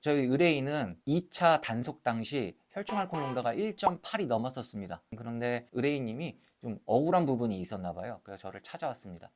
저희 의뢰인은 2차 단속 당시 혈중 알코올 농도가 1.8이 넘었었습니다. 그런데 의뢰인님이 좀 억울한 부분이 있었나 봐요. 그래서 저를 찾아왔습니다.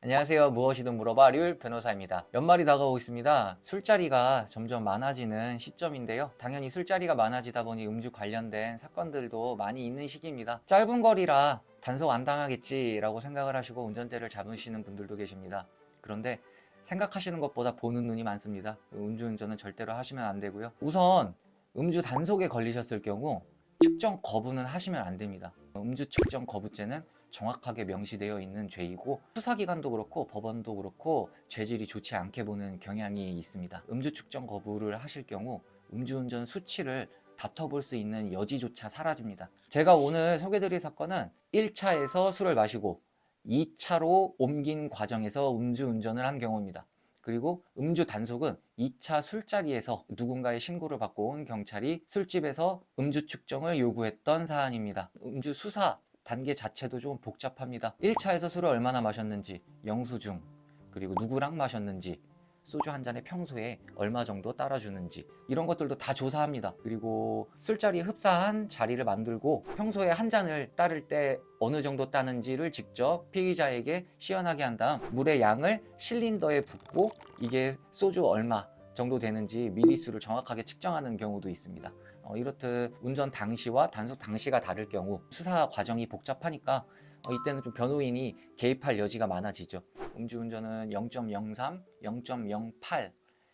안녕하세요. 무엇이든 물어봐 률 변호사입니다. 연말이 다가오고 있습니다. 술자리가 점점 많아지는 시점인데요. 당연히 술자리가 많아지다 보니 음주 관련된 사건들도 많이 있는 시기입니다. 짧은 거리라 단속 안 당하겠지라고 생각을 하시고 운전대를 잡으시는 분들도 계십니다. 그런데 생각하시는 것보다 보는 눈이 많습니다. 음주운전은 절대로 하시면 안 되고요. 우선 음주 단속에 걸리셨을 경우 측정 거부는 하시면 안 됩니다. 음주 측정 거부죄는 정확하게 명시되어 있는 죄이고 수사기관도 그렇고 법원도 그렇고 죄질이 좋지 않게 보는 경향이 있습니다. 음주 측정 거부를 하실 경우 음주운전 수치를 다퉈볼 수 있는 여지조차 사라집니다. 제가 오늘 소개드릴 사건은 1차에서 술을 마시고 2차로 옮긴 과정에서 음주운전을 한 경우입니다. 그리고 음주 단속은 2차 술자리에서 누군가의 신고를 받고 온 경찰이 술집에서 음주 측정을 요구했던 사안입니다. 음주 수사 단계 자체도 좀 복잡합니다. 1차에서 술을 얼마나 마셨는지, 영수증, 그리고 누구랑 마셨는지, 소주 한 잔에 평소에 얼마 정도 따라주는지 이런 것들도 다 조사합니다. 그리고 술자리에 흡사한 자리를 만들고 평소에 한 잔을 따를 때 어느 정도 따는지를 직접 피의자에게 시연하게 한 다음 물의 양을 실린더에 붓고 이게 소주 얼마 정도 되는지 미리수를 정확하게 측정하는 경우도 있습니다. 이렇듯 운전 당시와 단속 당시가 다를 경우 수사 과정이 복잡하니까 이때는 좀 변호인이 개입할 여지가 많아지죠. 음주운전은 0.03, 0.08,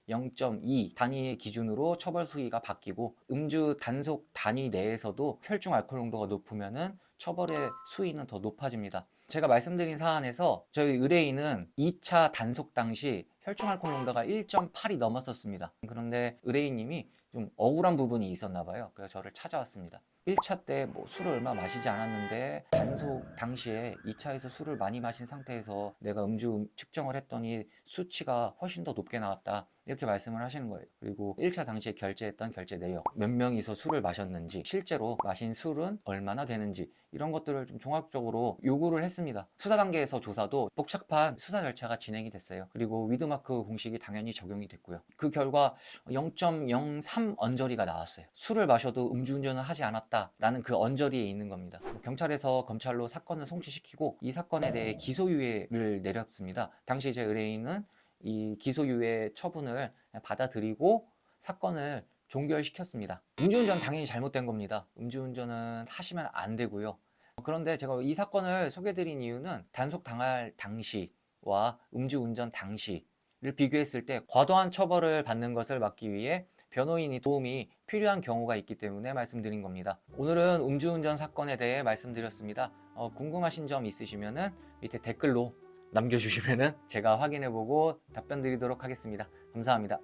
0.2 단위의 기준으로 처벌 수위가 바뀌고 음주 단속 단위 내에서도 혈중 알코올 농도가 높으면은 처벌의 수위는 더 높아집니다. 제가 말씀드린 사안에서 저희 의뢰인은 2차 단속 당시 혈중 알코올 농도가 1.8이 넘었었습니다. 그런데 의뢰인님이 좀 억울한 부분이 있었나 봐요. 그래서 저를 찾아왔습니다. 1차 때 뭐 술을 얼마 마시지 않았는데 단속 당시에 2차에서 술을 많이 마신 상태에서 내가 음주 측정을 했더니 수치가 훨씬 더 높게 나왔다. 이렇게 말씀을 하시는 거예요. 그리고 1차 당시에 결제했던 결제 내역, 몇 명이서 술을 마셨는지, 실제로 마신 술은 얼마나 되는지 이런 것들을 좀 종합적으로 요구를 했습니다. 수사 단계에서 조사도 복잡한 수사 절차가 진행이 됐어요. 그리고 위드마크 공식이 당연히 적용이 됐고요. 그 결과 0.03 언저리가 나왔어요. 술을 마셔도 음주운전을 하지 않았다라는 그 언저리에 있는 겁니다. 경찰에서 검찰로 사건을 송치시키고 이 사건에 대해 기소유예를 내렸습니다. 당시 제 의뢰인은 이 기소유예 처분을 받아들이고 사건을 종결시켰습니다. 음주운전 당연히 잘못된 겁니다. 음주운전은 하시면 안 되고요. 그런데 제가 이 사건을 소개드린 이유는 단속 당할 당시와 음주운전 당시를 비교했을 때 과도한 처벌을 받는 것을 막기 위해 변호인이 도움이 필요한 경우가 있기 때문에 말씀드린 겁니다. 오늘은 음주운전 사건에 대해 말씀드렸습니다. 궁금하신 점 있으시면은 밑에 댓글로 남겨주시면은 제가 확인해보고 답변 드리도록 하겠습니다. 감사합니다.